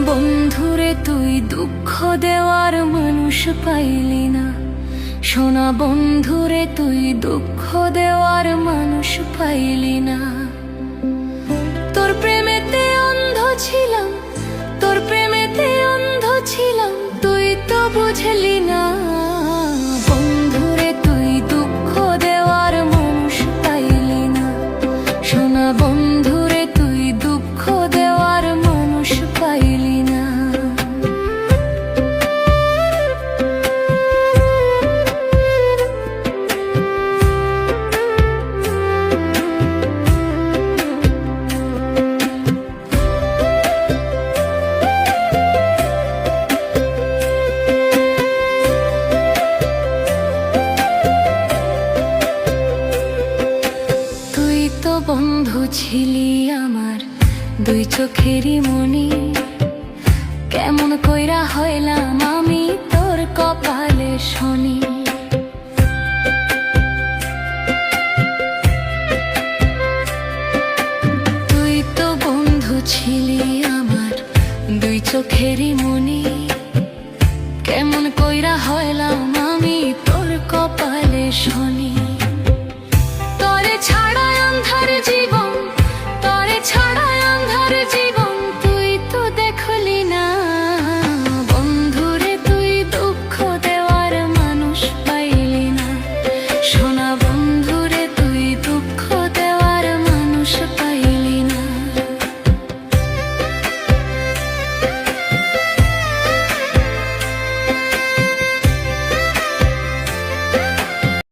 বন্ধুরে তুই দুঃখ দেওয়ার মানুষ পাইলি না, সোনা বন্ধুরে তুই দুঃখ দেওয়ার মানুষ পাইলি না। তোর প্রেমেতে অন্ধ ছিলাম, তোর প্রেমেতে অন্ধ ছিলাম, তুই তো বুঝলি না। বন্ধুরে তুই দুঃখ দেওয়ার মানুষ পাইলি না, সোনা বন্ধুরে তুই দুঃখ দেওয়ার মানুষ পাইলি না। বন্ধু ছিলি আমার দুই চোখেরই মনি, কেমন কইরা হইলাম আমি তোর কপালে শনি। তুই তো বন্ধু ছিলি